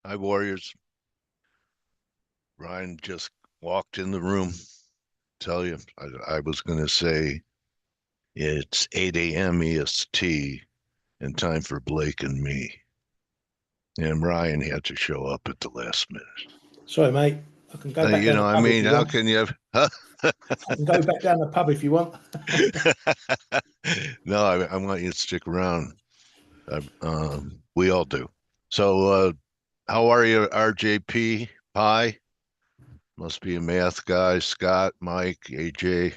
Hi, Warriors. Ryan just walked in the room. Tell you, I was going to say it's 8 a.m. EST and time for Blake and me. And Ryan had to show up at the last minute. Sorry, mate. I can go back down the pub if you How want. can you? Huh? I can go back down the pub if you want. No, I want you to stick around. We all do. So, how are you, RJP? Pi? Must be a math guy. Scott, Mike, AJ.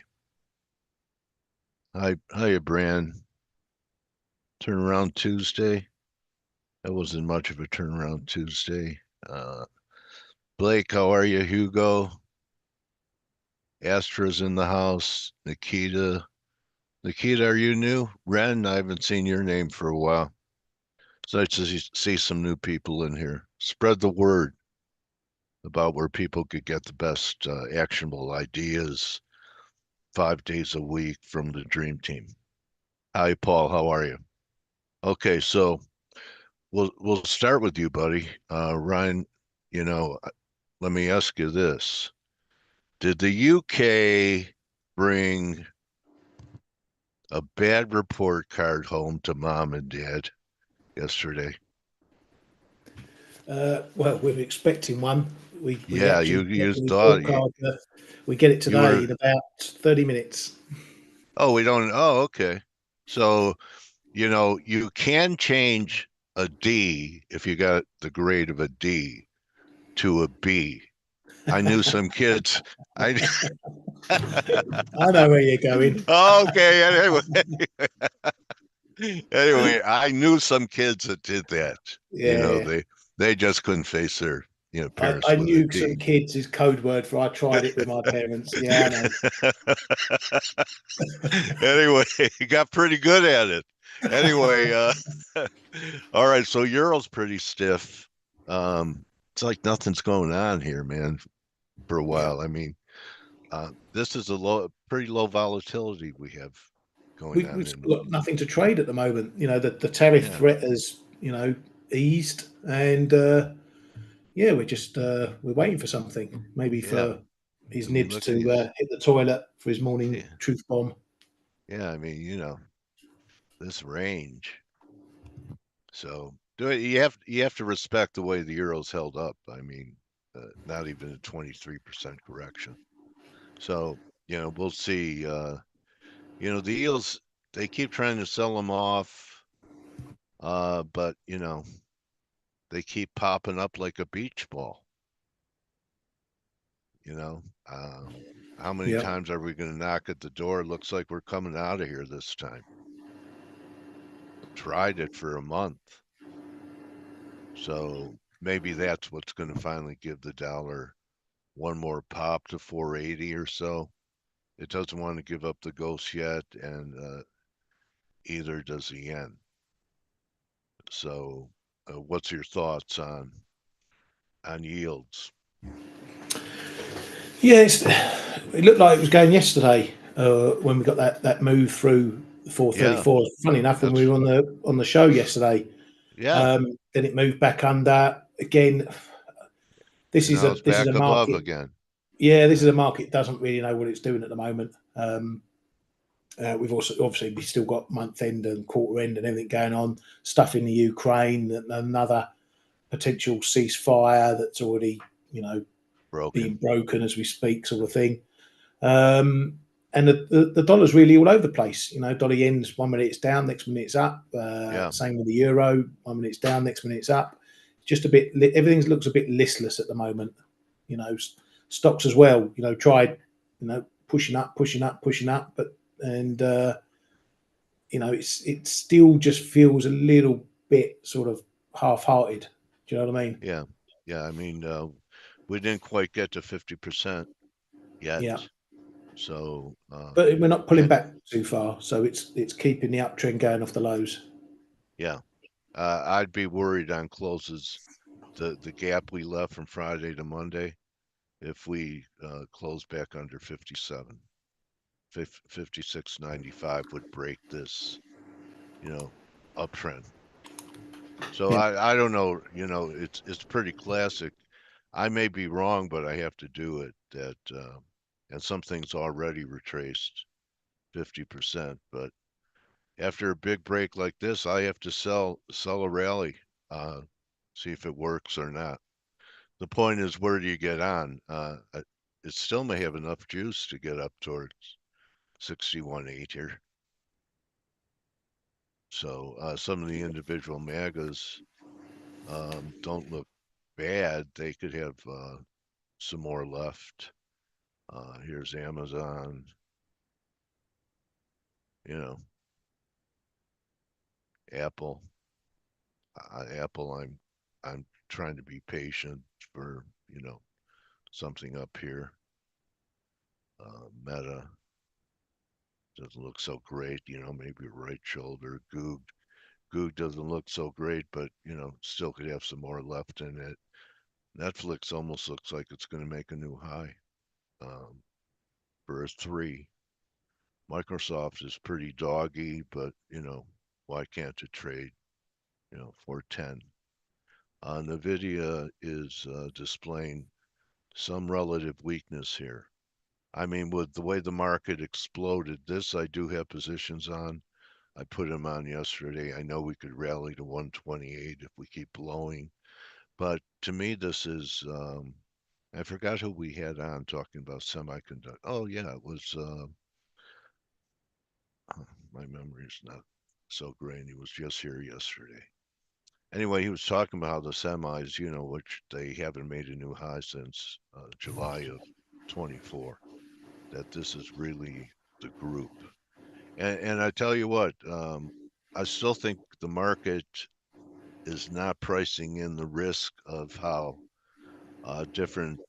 Hiya, Brand. Turnaround Tuesday. That wasn't much of a turnaround Tuesday. Uh, Blake, how are you? Hugo, Astra's in the house. Nikita, are you new? Ren, I haven't seen your name for a while. It's nice to see some new people in here. Spread the word about where people could get the best actionable ideas 5 days a week from the Dream Team. Hi, Paul. How are you? Okay, so we'll start with you, buddy. Ryan, you know, let me ask you this. Did the UK bring a bad report card home to mom and dad yesterday? Well, we're expecting one. We Yeah, actually get you the thought report card. We get it you today were. in about 30 minutes. Oh, we don't. Oh, okay. So, you can change a D if you got the grade of a D to a B. I knew some kids. I I know where you're going. okay. Anyway, I knew some kids that did that. You know, Yeah, they just couldn't face their parents I with a knew some D. kids is code word for I tried it with my parents. Yeah, I know. Anyway, he got pretty good at it. Anyway, all right. So Euro's pretty stiff. It's like nothing's going on here, man, for a Yeah, while. I mean, this is pretty low volatility we have going on we've in. got nothing to trade at the moment. The tariff Yeah, threat has eased, and yeah, we're waiting for something. Maybe yeah. for his I mean, nibs look to at these. hit the toilet for his morning Yeah, truth bomb. yeah. I mean, this range. So do it. You have to respect the way the euro's held up. I mean, not even a 23% correction. So we'll see. The eels, they keep trying to sell them off, but they keep popping up like a beach ball. You know, how many Yeah. times are we going to knock at the door? It looks like we're coming out of here this time. Tried it for a month. So maybe that's what's going to finally give the dollar one more pop to 480 or so. It doesn't want to give up the ghost yet, and either does the yen. So, what's your thoughts on yields? Yes, it looked like it was going yesterday when we got that move through the Yeah, 434. Funny enough, when we that's were on the show yesterday, yeah. then it moved back under again. This And is now a it's this is a back above market. again. Yeah, this is Yeah, a market doesn't really know what it's doing at the moment. We've also obviously we still got month end and quarter end and everything going on. Stuff in the Ukraine, another potential ceasefire that's already you know being broken. broken as we speak, sort of thing. Um, and the dollar's really all over the place. Dollar yen's 1 minute it's down, next minute it's up. Yeah, Same with the euro. 1 minute it's down, next minute it's up. Just a bit. Everything looks a bit listless at the moment. You know, stocks as well. Tried. Pushing up, pushing up, pushing up, but and it still just feels a little bit sort of half-hearted. Do you know what I mean? yeah, yeah. I mean, we didn't quite get to 50% yet. Yeah. So, But we're not pulling and back too far, so it's keeping the uptrend going off the lows. yeah, I'd be worried on closes. The gap we left from Friday to Monday, if we close back under 57, 56.95 would break this, you know, uptrend. So Yeah. I don't know, it's pretty classic. I may be wrong, but I have to do it that and some things already retraced 50%, but after a big break like this, I have to sell a rally, uh, see if it works or not. The point is, where do you get on? It still may have enough juice to get up towards 61.8 here. So some of the individual MAGAs don't look bad. They could have some more left. Here's Amazon. You know, Apple. Apple. I'm trying to be patient for something up here. Meta doesn't look so great. Maybe right shoulder. Goog doesn't look so great, but still could have some more left in it. Netflix almost looks like it's going to make a new high for a three. Microsoft is pretty doggy, but why can't it trade 410? Nvidia is displaying some relative weakness here. I mean, with the way the market exploded, this I do have positions on. I put them on yesterday. I know we could rally to 128 if we keep blowing, but to me, this is. I forgot who we had on talking about semiconductor. Oh yeah, it was. My memory's not so great. He was just here yesterday. Anyway, he was talking about how the semis, which they haven't made a new high since July of 24, that this is really the group. And I tell you what, I still think the market is not pricing in the risk of how different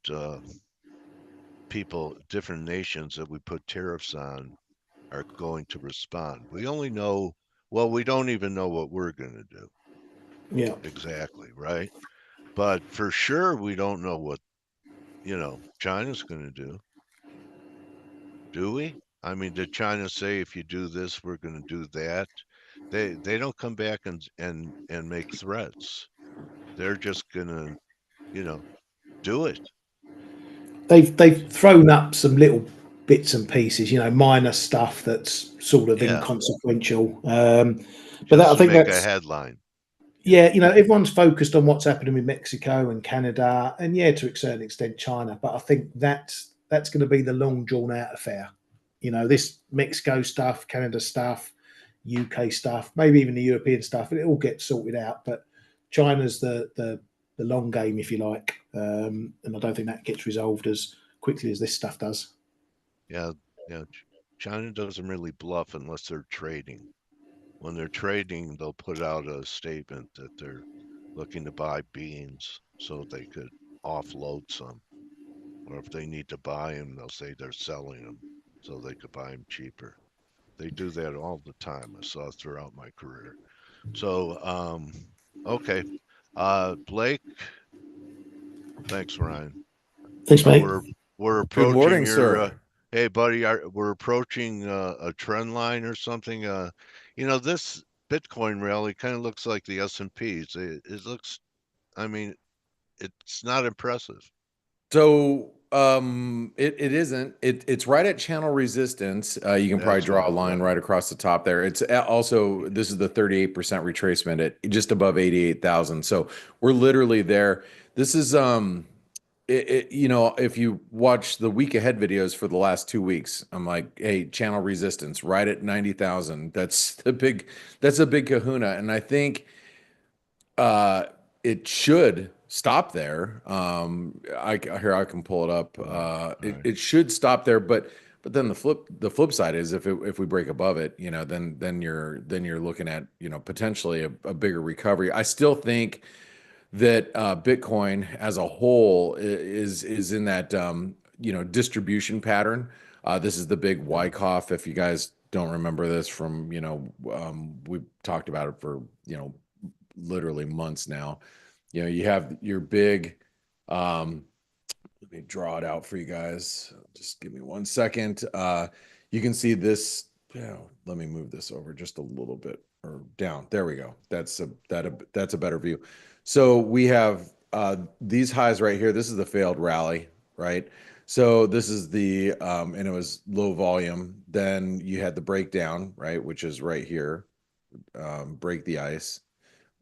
people, different nations that we put tariffs on are going to respond. We only know, well, we don't even know what we're going to do Yeah. exactly, right? But for sure, we don't know what, China's going to do we? I mean, did China say if you do this, we're going to do that? They don't come back and make threats. They're just going to, you know, do it. They've thrown up some little bits and pieces, minor stuff that's sort of Yeah, inconsequential. But just I to think make a that's, headline. You yeah, know, everyone's focused on what's happening with Mexico and Canada, and yeah, to a certain extent, China. But I think that's going to be the long drawn out affair. This Mexico stuff, Canada stuff, UK stuff, maybe even the European stuff, it all gets sorted out. But China's the long game, if you like, and I don't think that gets resolved as quickly as this stuff does. yeah, yeah. China doesn't really bluff unless they're trading. When they're trading, they'll put out a statement that they're looking to buy beans so they could offload some. Or if they need to buy them, they'll say they're selling them so they could buy them cheaper. They do that all the time. I saw it throughout my career. So, okay. Blake, thanks, Ryan. Thanks, Uh, mate. we're we're Good approaching morning, your sir. hey buddy, we're approaching a trend line or something. This Bitcoin rally kind of looks like the S&P. It looks, I mean, it's not impressive. So it isn't. It's right at channel resistance. You can probably That's what draw I a line thought. right across the top there. It's also this is the 38% retracement at just above 88,000. So we're literally there. This is if you watch the week ahead videos for the last 2 weeks, I'm like, hey, channel resistance right at 90,000. That's a big kahuna. And I think Uh, it should stop there. I can pull it up. All right, all It right. it should stop there, but then the flip side is if we break above it, then you're looking at potentially a bigger recovery. I still think that Bitcoin as a whole is in that distribution pattern. This is the big Yeah. Wyckoff. If you guys don't remember this from we've talked about it for literally months now. You have your big, um, let me draw it out for you guys. Just give me 1 second. You can see this. Let me move this over just a little bit or down. There we go. That's a better view. So we have these highs right here. This is the failed rally, right? So this is the and it was low volume. Then you had the breakdown, right, which is right here. Break the ice,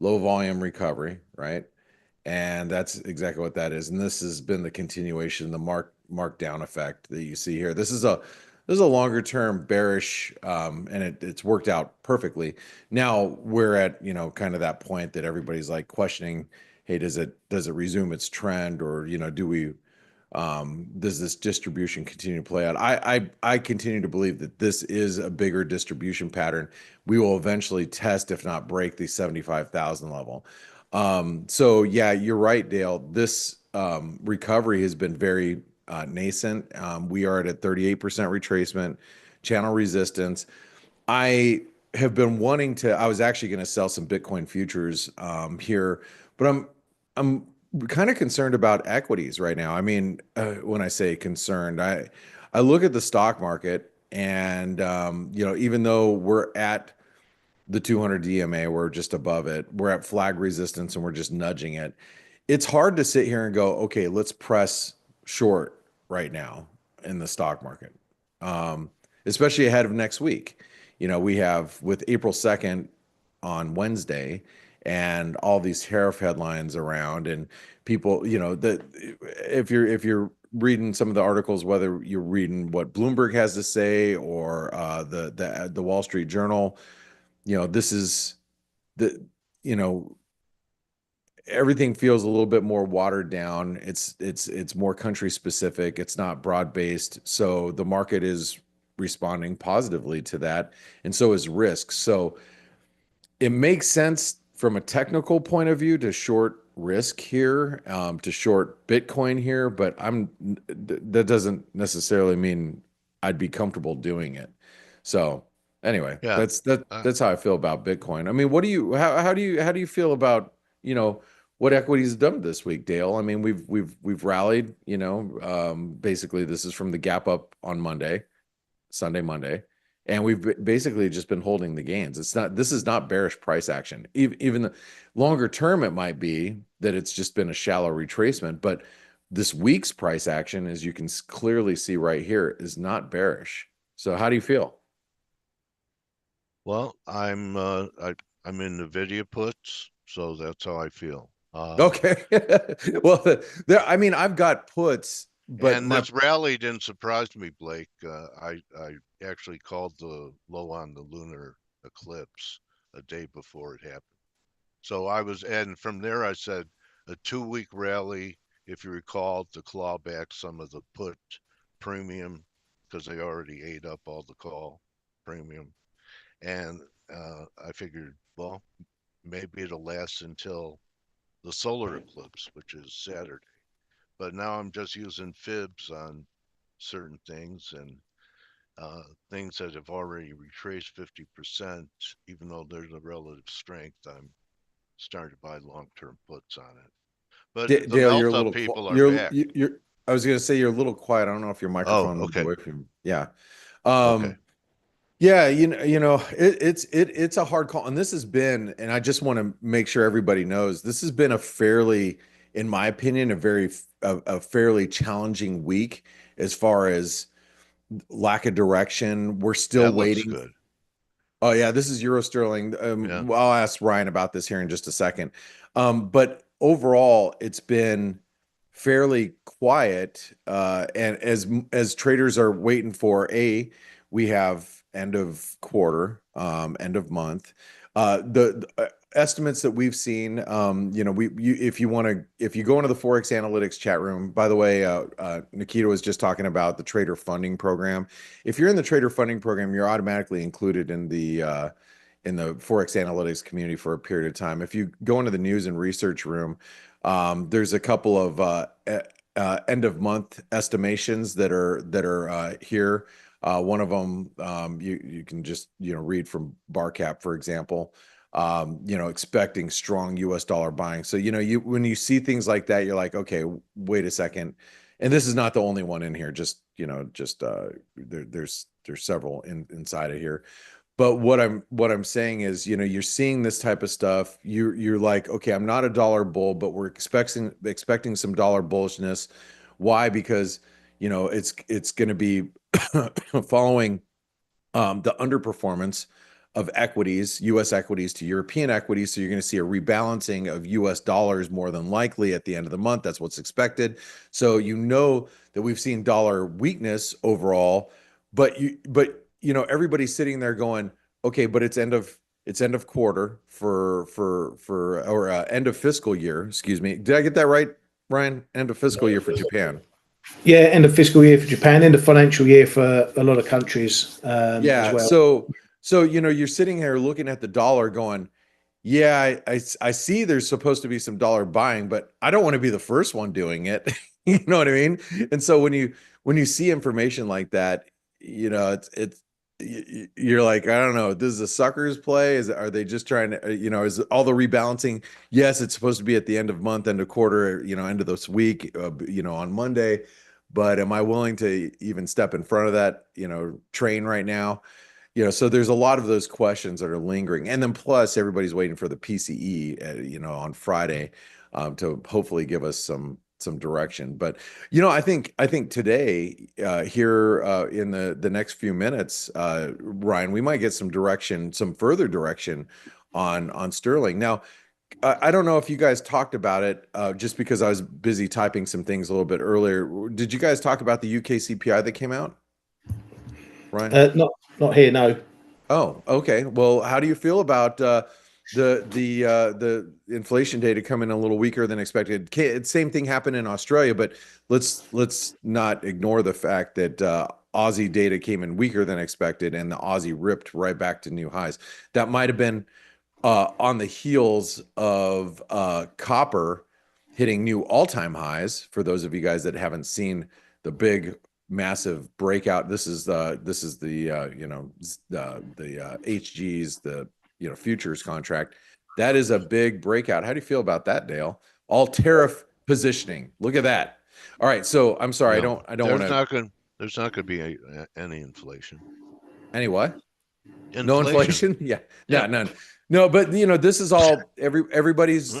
low volume recovery, right? And that's exactly what that is. And this has been the continuation, the markdown effect that you see here. This is a longer term bearish, and it's worked out perfectly. Now we're at, you know, kind of that point that everybody's like questioning, hey, does it resume its trend, or, you know, does this distribution continue to play out? I continue to believe that this is a bigger distribution pattern. We will eventually test, if not break, the 75,000 level. So yeah, you're right, Dale. This recovery has been very nascent. We are at a 38% retracement, channel resistance. I have been wanting to. I was actually going to sell some Bitcoin futures here, but I'm kind of concerned about equities right now. I mean, when I say concerned, I look at the stock market, and you know, even though we're at the 200 DMA, we're just above it. We're at flag resistance and we're just nudging it. It's hard to sit here and go, okay, let's press short right now in the stock market, especially ahead of next week. You know, we have with April 2nd on Wednesday and all these tariff headlines around, and people, you know, that if you're reading some of the articles, whether you're reading what Bloomberg has to say or the Wall Street Journal, you know, this is the, you know, everything feels a little bit more watered down. It's more country specific. It's not broad based. So the market is responding positively to that, and so is risk. So it makes sense from a technical point of view to short risk here, to short Bitcoin here, but that doesn't necessarily mean I'd be comfortable doing it. So anyway, Yeah. that's how I feel about Bitcoin. I mean, how do you feel about, you know, what equities have done this week, Dale? I mean, we've rallied, you know, basically this is from the gap up on Sunday, Monday, and we've basically just been holding the gains. This is not bearish price action. Even the longer term, it might be that it's just been a shallow retracement, but this week's price action, as you can clearly see right here, is not bearish. So how do you feel? Well, I'm in Nvidia puts, so that's how I feel. Okay. Well, I mean, I've got puts, but And this rally didn't surprise me, Blake. I actually called the low on the lunar eclipse a day before it happened. So and from there I said a 2 week rally, if you recall, to claw back some of the put premium because they already ate up all the call premium. And I figured, well, maybe it'll last until the solar eclipse, which is Saturday. But now I'm just using fibs on certain things, and things that have already retraced 50%, even though there's a relative strength, I'm starting to buy long-term puts on it. But the Dale, you're a melt up little people are back. you're I was going to say you're a little quiet. I don't know if your Oh, microphone moved okay. away from you. Yeah. Okay. Yeah, it's a hard call, and this has been, and I just want to make sure everybody knows, this has been a fairly, in my opinion, a fairly challenging week as far as lack of direction. We're still That looks waiting. good. Oh yeah, this is Euro Sterling. Yeah. Well, I'll ask Ryan about this here in just a second. But overall, it's been fairly quiet. And as traders are waiting for we have end of quarter, end of month. The estimates that we've seen, you know, if you go into the Forex Analytics chat room, by the way, Nikita was just talking about the trader funding program. If you're in the trader funding program, you're automatically included in the Forex Analytics community for a period of time. If you go into the news and research room, there's a couple of end of month estimations that are here. One of them, you can just, you know, read from Barcap, for example. You know, expecting strong US dollar buying. So, you know, when you see things like that, you're like, okay, wait a second. And this is not the only one in here. Just, you know, there's several inside of here. But what I'm saying is, you're seeing this type of stuff. You're like, okay, I'm not a dollar bull, but we're expecting some dollar bullishness. Why? Because it's going to be following the underperformance of equities, U.S. equities to European equities. So you're going to see a rebalancing of U.S. dollars more than likely at the end of the month. That's what's expected. So that we've seen dollar weakness overall, but everybody's sitting there going, okay, but it's end of quarter or end of fiscal year. Excuse me. Did I get that right, Ryan? End of fiscal year for Japan. Yeah, end of fiscal year for Japan, end of financial year for a lot of countries as well. So you're sitting here looking at the dollar going, yeah, I see there's supposed to be some dollar buying, but I don't want to be the first one doing it. You know what I mean? And so when you see information like that, you're like, I don't know, this is a sucker's play. Are they just trying to, is all the rebalancing? Yes, it's supposed to be at the end of month, end of quarter, end of this week, on Monday. But am I willing to even step in front of that, train right now? So there's a lot of those questions that are lingering. And then plus everybody's waiting for the PCE, on Friday, to hopefully give us some direction. But, I think today, here, in the next few minutes, Ryan, we might get some direction, some further direction on sterling. Now, I don't know if you guys talked about it, just because I was busy typing some things a little bit earlier. Did you guys talk about the UK CPI that came out, Ryan? Not here, no. Oh, okay. Well, how do you feel about the inflation data coming a little weaker than expected? Same thing happened in Australia, but let's not ignore the fact that Aussie data came in weaker than expected, and the Aussie ripped right back to new highs. That might have been on the heels of copper hitting new all-time highs. For those of you guys that haven't seen the big massive breakout, this is the HG's, the futures contract. That is a big breakout. How do you feel about that, Dale? All tariff positioning. Look at that. All right, so I'm sorry, I don't want to. There's not going to be any inflation. Any what? No inflation? Yeah, none. No, but this is all everybody's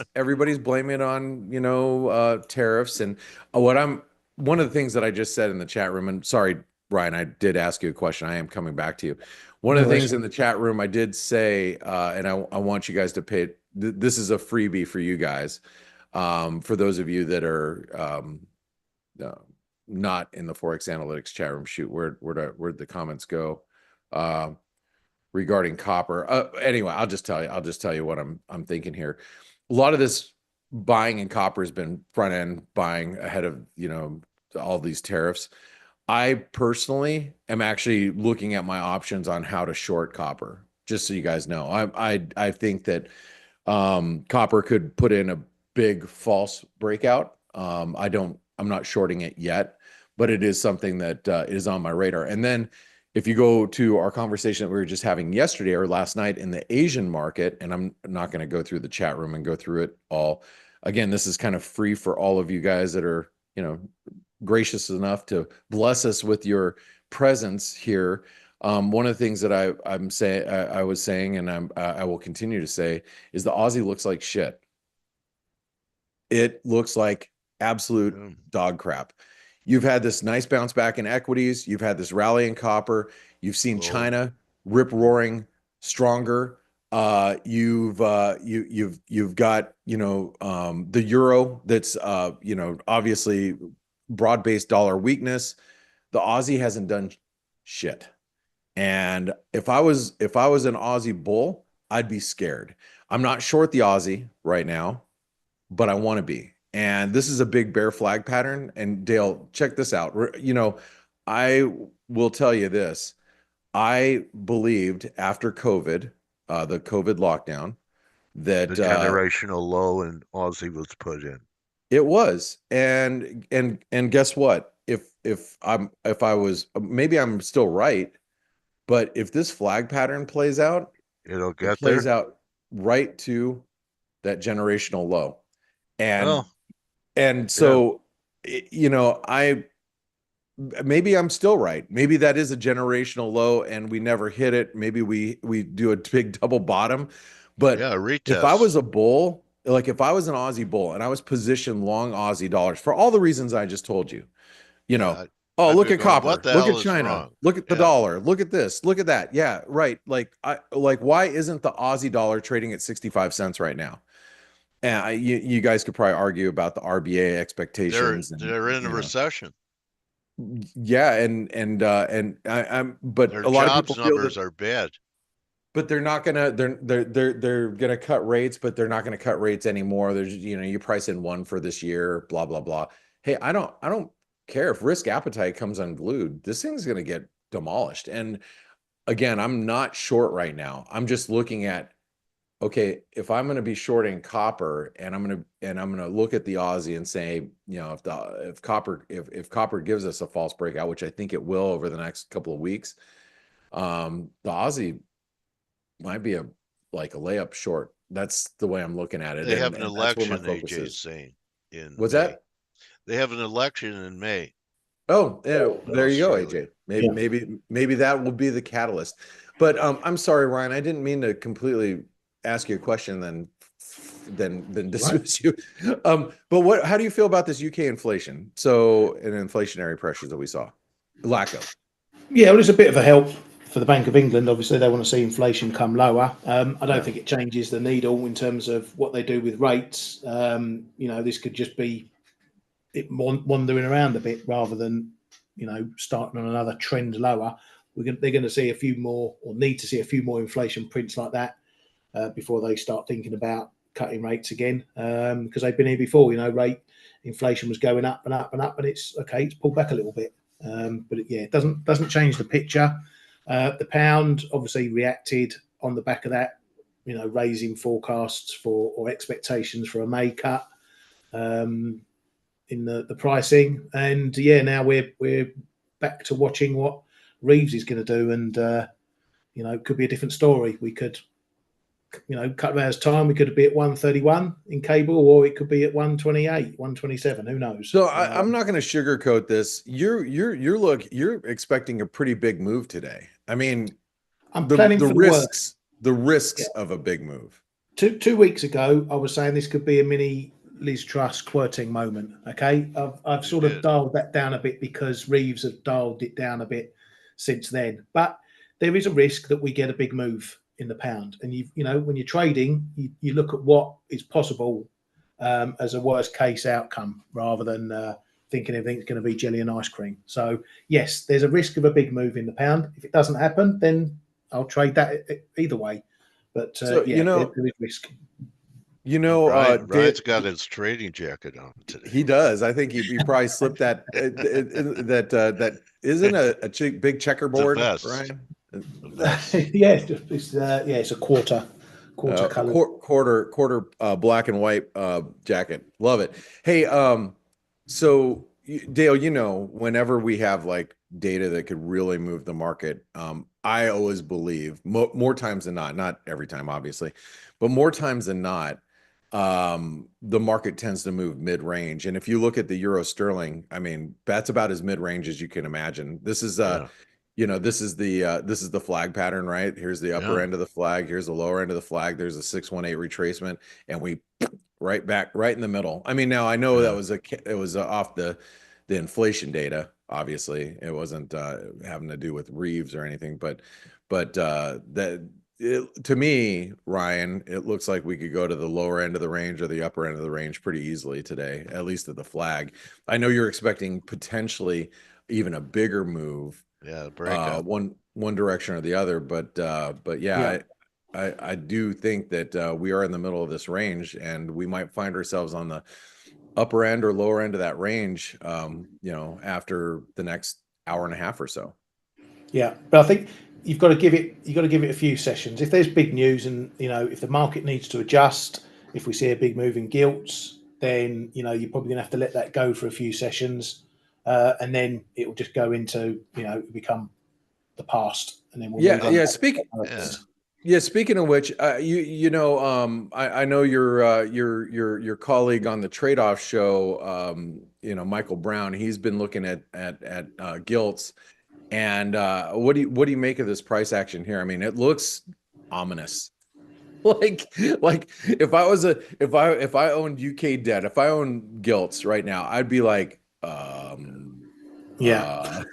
blaming it on tariffs. And one of the things that I just said in the chat room, and sorry, Ryan, I did ask you a question. I am coming back to you. One of the things in the chat room I did say, and I want you guys to pay. This is a freebie for you guys, for those of you that are not in the Forex Analytics chat room. Shoot, where'd the comments go? Regarding copper. Anyway, I'll just tell you what I'm thinking here. A lot of this buying in copper has been front end buying ahead of all these tariffs. I personally am actually looking at my options on how to short copper. Just so you guys know, I think that copper could put in a big false breakout. I'm not shorting it yet, but it is something that is on my radar. And then if you go to our conversation that we were just having yesterday or last night in the Asian market, and I'm not going to go through the chat room and go through it all. Again, this is kind of free for all of you guys that are, gracious enough to bless us with your presence here. One of the things that I was saying, and I will continue to say, is the Aussie looks like shit. It looks like absolute dog crap. You've had this nice bounce back in equities. You've had this rally in copper. You've seen China rip roaring stronger. You've got the euro that's obviously broad-based dollar weakness. The Aussie hasn't done shit. And if I was an Aussie bull, I'd be scared. I'm not short the Aussie right now, but I want to be. And this is a big bear flag pattern. And Dale, check this out. I will tell you this. I believed after COVID, the COVID lockdown, that the generational low in Aussie was put in. It was. And guess what? If I was, maybe I'm still right, but if this flag pattern plays out, it plays out right to that generational low. And so, maybe I'm still right. Maybe that is a generational low and we never hit it. Maybe we do a big double bottom. But Yeah, if I retest. was a bull, like if I was an Aussie bull and I was positioned long Aussie dollars for all the reasons I just told you, you know, Yeah, oh, I'd look be at going, what copper, the look hell at is China, wrong? look at the Yeah, dollar, look at this, look at that. Yeah, right. Like why isn't the Aussie dollar trading at 65 cents right now? And you guys could probably argue about the RBA expectations and they're in a you know, recession. yeah, but Their a lot of people jobs feel that, numbers are bad. but they're not gonna they're gonna cut rates, but they're not gonna cut rates anymore. There's you know you price in one for this year, blah blah blah. Hey, I don't care if risk appetite comes unglued. This thing's gonna get demolished. And again, I'm not short right now. I'm just looking at okay, if I'm going to be shorting copper and I'm going to look at the Aussie and say, you know, if copper gives us a false breakout, which I think it will over the next couple of weeks, the Aussie might be like a layup short. That's the way I'm looking at it, They have an and that's where my election, focus AJ is is. saying, in What's May. that? They have an election in May Oh, yeah, in there you go, Australia. AJ. Maybe that will be the catalyst. But I'm sorry, Ryan, I didn't mean to completely ask you a question then dismiss you. But how do you feel about this UK inflation? So, and inflationary pressures that we saw, lack of. Yeah, well, it's a bit of a help for the Bank of England. Obviously, they want to see inflation come lower. I don't Yeah. think it changes the needle in terms of what they do with rates. You know, this could just be it wandering around a bit rather than, you know, starting on another trend lower. They're going to see a few more, or need to see a few more inflation prints like that before they start thinking about cutting rates again. Because they've been here before. You know, inflation was going up and up and up, and it's pulled back a little bit. But it doesn't change the picture. The pound obviously reacted on the back of that, you know, raising forecasts or expectations for a May cut in the pricing, and now we're back to watching what Reeves is going to do, and you know, it could be a different story. We could, you know, cut of hours time, we could be at 131 in cable, or it could be at 128, 127. Who knows? So I'm not going to sugarcoat this. You're expecting a pretty big move today. I mean, I'm planning for the worst. The risks of a big move. Two weeks ago, I was saying this could be a mini Liz Truss quirting moment. Okay, I've sort of dialed that down a bit because Reeves have dialed it down a bit since then. But there is a risk that we get a big move in the pound, and you know, when you're trading, you look at what is possible as a worst case outcome rather than thinking everything's going to be jelly and ice cream. So yes, there's a risk of a big move in the pound. If it doesn't happen, then I'll trade that either way. But So there is risk. You know, Ryan's got his trading jacket on today. He does. I think he probably slipped that that isn't a big checkerboard, Ryan. It's a quarter color. Quarter black and white jacket. Love it. Hey, so Dale, you know, whenever we have like data that could really move the market, I always believe more times than not every time, obviously, but more times than not, the market tends to move mid-range. And if you look at the euro sterling, I mean, that's about as mid-range as you can imagine. This is you know, this is the flag pattern, right? Here's the upper end of the flag, here's the lower end of the flag, there's a 618 retracement, and we right back right in the middle. I mean, now I know that was it was off the inflation data. Obviously, it wasn't having to do with Reeves or anything, but to me, Ryan, it looks like we could go to the lower end of the range or the upper end of the range pretty easily today, at least at the flag. I know you're expecting potentially even a bigger move, breakout, one direction or the other, but I do think that we are in the middle of this range, and we might find ourselves on the upper end or lower end of that range, you know, after the next hour and a half or so. Yeah, but I think you've got to give it a few sessions. If there's big news, and you know, if the market needs to adjust, if we see a big move in gilts, then you know, you're probably going to have to let that go for a few sessions, and then it will just go into, you know, become the past, and then we'll move on. Yeah, speaking of which, I know your colleague on the trade-off show, Michael Brown. He's been looking at gilts, and what do you make of this price action here? I mean, it looks ominous. Like if I owned UK debt, if I own gilts right now, I'd be like, Yeah.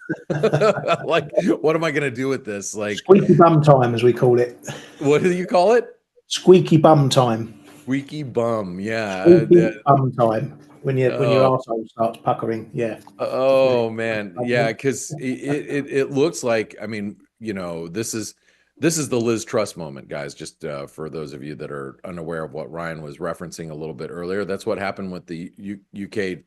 like, what am I gonna do with this? Like, Squeaky bum time, as we call it. what do you call it? Squeaky bum time. Squeaky bum. Yeah. Squeaky bum time. When your Oh, arsehole starts puckering. Yeah. oh man. Yeah, because it looks like, I mean, this is the Liz Truss moment, guys. Just for those of you that are unaware of what Ryan was referencing a little bit earlier, that's what happened with the UK,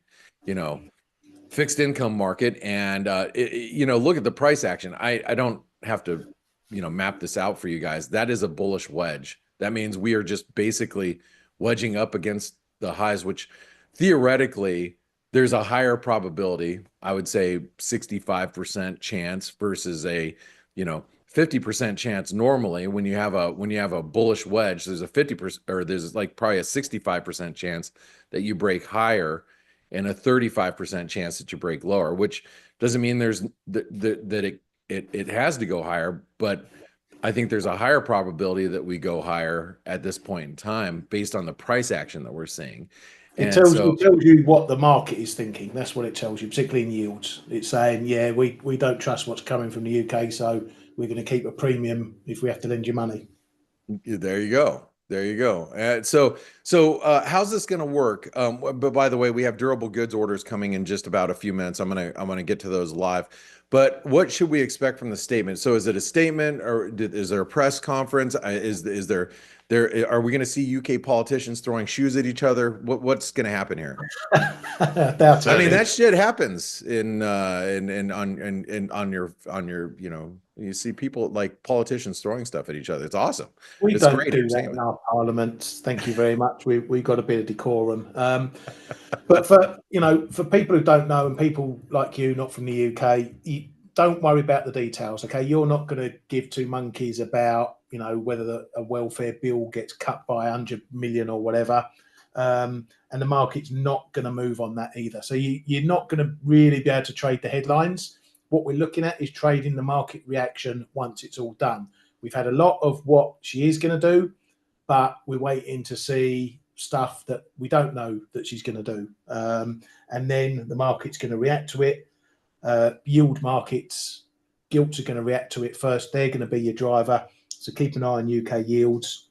fixed income market. And look at the price action. I don't have to map this out for you guys. That is a bullish wedge. That means we are just basically wedging up against the highs, which theoretically there's a higher probability, I would say 65% chance versus a 50% chance. Normally when you have a bullish wedge, there's a 50% or there's like probably a 65% chance that you break higher and a 35% chance that you break lower, which doesn't mean there's that it has to go higher, but I think there's a higher probability that we go higher at this point in time based on the price action that we're seeing. It And tells so, you what the market is thinking. That's what it tells you, particularly in yields. It's saying, yeah, we don't trust what's coming from the UK, so we're going to keep a premium if we have to lend you money. there you go. There you go. How's this going to work? But by the way, we have durable goods orders coming in just about a few minutes. I'm gonna get to those live. But what should we expect from the statement? So is it a statement, or is there a press conference? Is there are we going to see UK politicians throwing shoes at each other? What's going to happen here? I mean, that shit happens on your you see people like politicians throwing stuff at each other. It's awesome. We It's don't great do that in entertainment. our parliament. Thank you very much. We've got a bit of decorum. But for people who don't know, and people like you, not from the UK, you don't worry about the details. Okay, you're not going to give two monkeys about whether a welfare bill gets cut by 100 million or whatever. And the market's not going to move on that either. So you're not going to really be able to trade the headlines. What we're looking at is trading the market reaction once it's all done. We've had a lot of what she is going to do, but we're waiting to see stuff that we don't know that she's going to do. And then the market's going to react to it. Yield markets, gilts are going to react to it first. They're going to be your driver. So keep an eye on UK yields.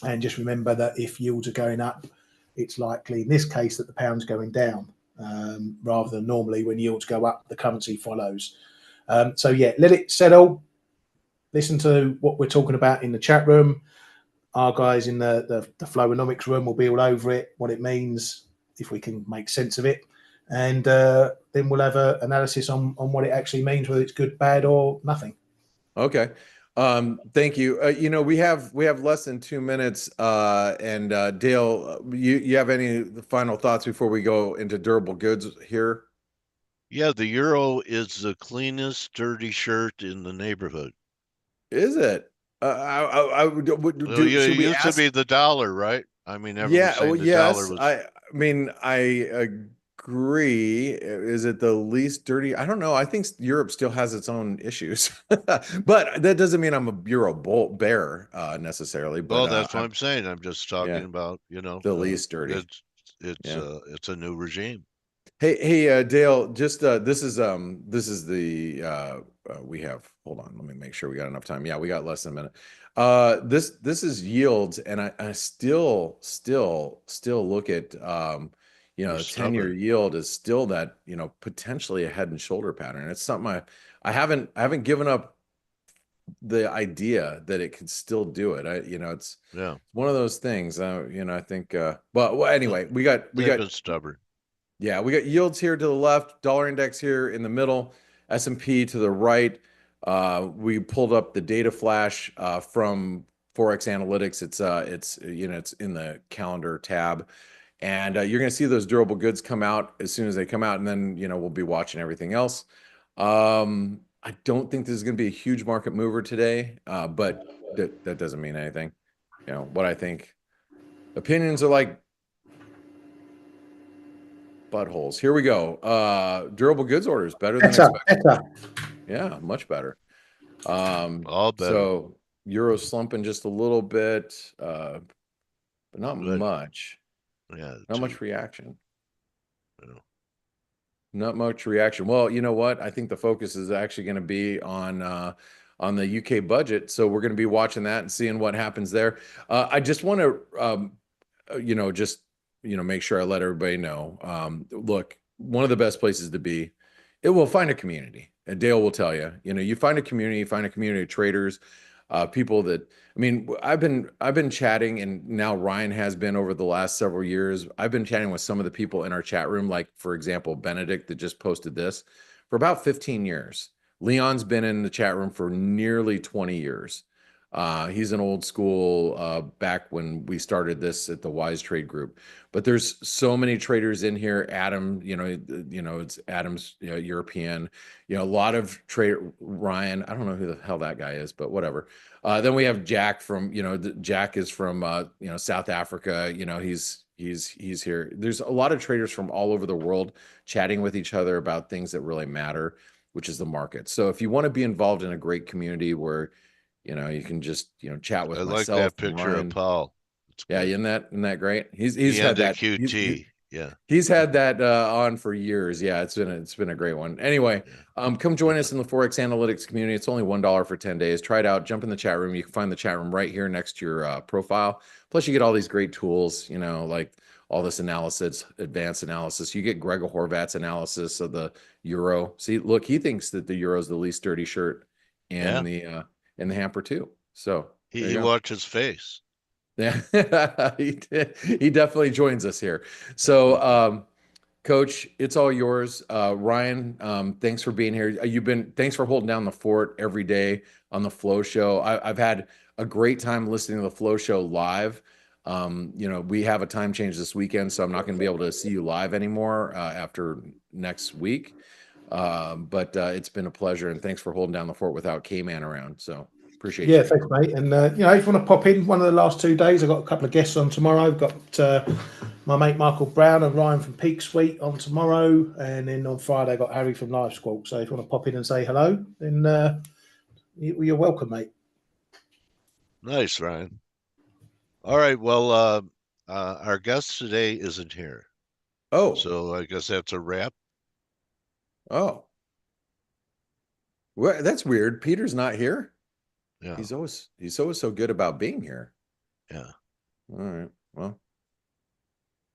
And just remember that if yields are going up, it's likely in this case that the pound's going down, rather than normally when yields go up, the currency follows. So yeah, let it settle. Listen to what we're talking about in the chat room. Our guys in the Flowonomics room will be all over it, what it means, if we can make sense of it. And then we'll have an analysis on what it actually means, whether it's good, bad, or nothing. Okay. Thank you. We have less than 2 minutes. And Dale, you have any final thoughts before we go into durable goods here? Yeah, the euro is the cleanest dirty shirt in the neighborhood. Is it? It Should we used to ask? be the dollar, right? I mean, everyone was Yeah, well, saying the dollar yes. was. I mean, I agree. Is it the least dirty? I don't know. I think Europe still has its own issues, but that doesn't mean I'm a Euro bear necessarily. Well, But that's what I'm saying. I'm just talking yeah, about, the least dirty. Yeah. It's a new regime. Hey, Dale, just this is the we have, hold on, let me make sure we got enough time. Yeah, we got less than a minute. This is yields, and I still look at the 10-year yield is still that potentially a head and shoulder pattern. It's something I haven't given up the idea that it could still do it. It's one of those things. I think but well, anyway, we got been stubborn. Yeah, we got yields here to the left, dollar index here in the middle, S&P to the right. We pulled up the data flash from Forex Analytix. It's in the calendar tab, and you're going to see those durable goods come out as soon as they come out, and then we'll be watching everything else. I don't think this is going to be a huge market mover today, but that doesn't mean anything. You know what I think. Opinions are like buttholes. Here we go. Durable goods orders better than Better, expected. better. Yeah, much better. All better. So euro slumping just a little bit, but not Good. much. Yeah. Not much reaction. Yeah. Not much reaction. Well, you know what? I think the focus is actually going to be on the UK budget. So we're going to be watching that and seeing what happens there. I just want to, make sure I let everybody know. Look, one of the best places to be, it will find a community. And Dale will tell you, you find a community, of traders, people that, I mean, I've been chatting, and now Ryan has been over the last several years. I've been chatting with some of the people in our chat room, like for example, Benedict that just posted this, for about 15 years. Leon's been in the chat room for nearly 20 years. He's an old school, back when we started this at the Wise Trade Group. But there's so many traders in here. Adam, it's Adam's, European. A lot of trade. Ryan, I don't know who the hell that guy is, but whatever. Then we have Jack from, Jack is from, South Africa. He's here. There's a lot of traders from all over the world chatting with each other about things that really matter, which is the market. So if you want to be involved in a great community where, you can just, chat with I like myself that and picture of Ryan. Paul. It's Yeah, good. isn't that great? He's And had the that. QT. Yeah. He's had that on for years. Yeah, it's been a great one. Anyway, Yeah. come join us in the Forex Analytics community. It's only $1 for 10 days. Try it out. Jump in the chat room. You can find the chat room right here next to your profile. Plus, you get all these great tools. Like all this analysis, advanced analysis. You get Gregor Horvat's analysis of the euro. See, look, he thinks that the euro is the least dirty shirt in Yeah. the hamper too. So there He you go. watches face. Yeah, he definitely joins us here. So, Coach, it's all yours. Ryan, thanks for being here. Thanks for holding down the fort every day on the Flow Show. I've had a great time listening to the Flow Show live. We have a time change this weekend, so I'm not going to be able to see you live anymore after next week. But it's been a pleasure, and thanks for holding down the fort without K-Man around. So appreciate you. Yeah, thanks, mate. And if you want to pop in one of the last 2 days, I've got a couple of guests on tomorrow. I've got my mate Michael Brown and Ryan from Peak Suite on tomorrow, and then on Friday I've got Harry from Live Squawk. So if you want to pop in and say hello, then you're welcome, mate. Nice, Ryan. All right. Well, our guest today isn't here. Oh. So I guess that's a wrap. Oh. Well, that's weird. Peter's not here. Yeah. He's always so good about being here. Yeah. All right. Well,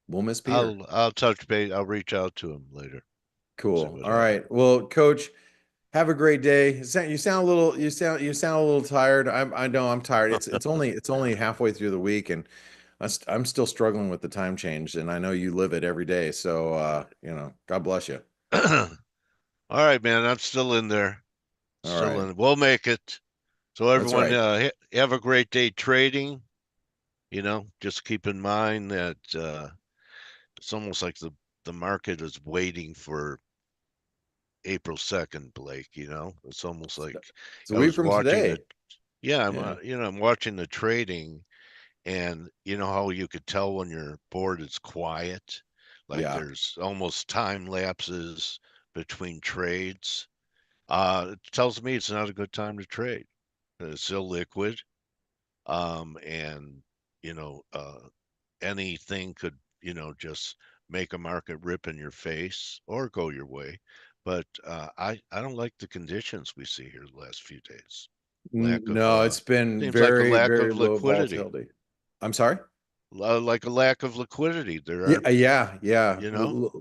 we'll miss Peter. I'll touch base. I'll reach out to him later. Cool. All right. Well, Coach, have a great day. You sound a little tired. I know I'm tired. It's only halfway through the week, and I'm still struggling with the time change, and I know you live it every day. So God bless you. All right, man. I'm still in there. We'll make it. So everyone, have a great day trading. Just keep in mind that it's almost like the market is waiting for April 2nd, Blake. It's almost like it's a week from today. I'm watching the trading, and you know how you could tell when your board is quiet, like there's almost time lapses between trades. It tells me it's not a good time to trade. It's illiquid. And anything could, just make a market rip in your face or go your way. But I don't like the conditions we see here the last few days. It's been seems very, like a lack very of low liquidity. volatility. I'm sorry? Like a lack of liquidity. Yeah.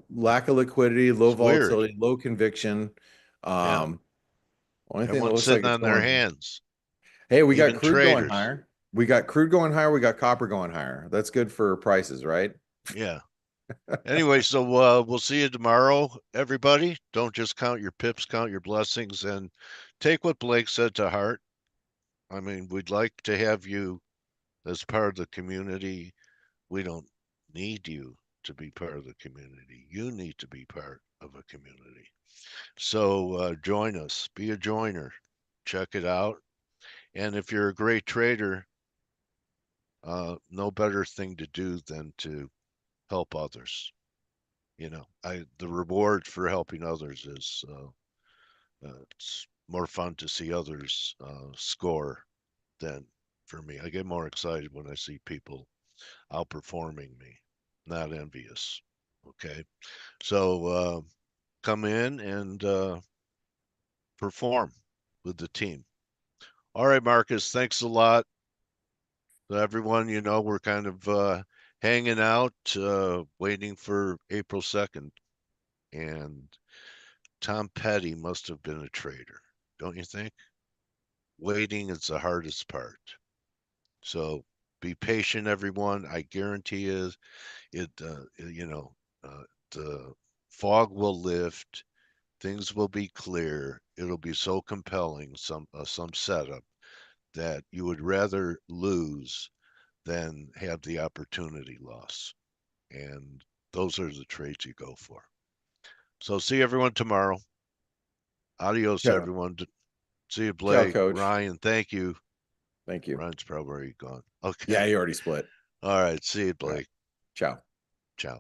Lack of liquidity, low volatility, low conviction. Only thing that looks like sitting it's on their going. hands. Hey, we got crude going higher. We got got copper going higher. That's good for prices, right? Yeah. Anyway, so we'll see you tomorrow, everybody. Don't just count your pips, count your blessings, and take what Blake said to heart. I mean, we'd like to have you as part of the community. We don't need you to be part of the community. You need to be part of a community. So join us, be a joiner, check it out. And if you're a great trader, no better thing to do than to help others. You know, the reward for helping others is it's more fun to see others score than for me. I get more excited when I see people outperforming me, not envious. Okay, so come in and perform with the team. All right, Marcus, thanks a lot. Everyone, you know, we're kind of hanging out, waiting for April 2nd. And Tom Petty must have been a trader, don't you think? Waiting is the hardest part. So be patient, everyone. I guarantee you, you know, the fog will lift. Things will be clear. It'll be so compelling, some setup that you would rather lose than have the opportunity loss. And those are the trades you go for. So see everyone tomorrow. Adios, Ciao. everyone. See you, Ciao, Blake. coach. Ryan, thank you. Thank you. Ryan's probably gone. Okay. Yeah, he already split. All right. See you, All right. Blake. Ciao. Ciao.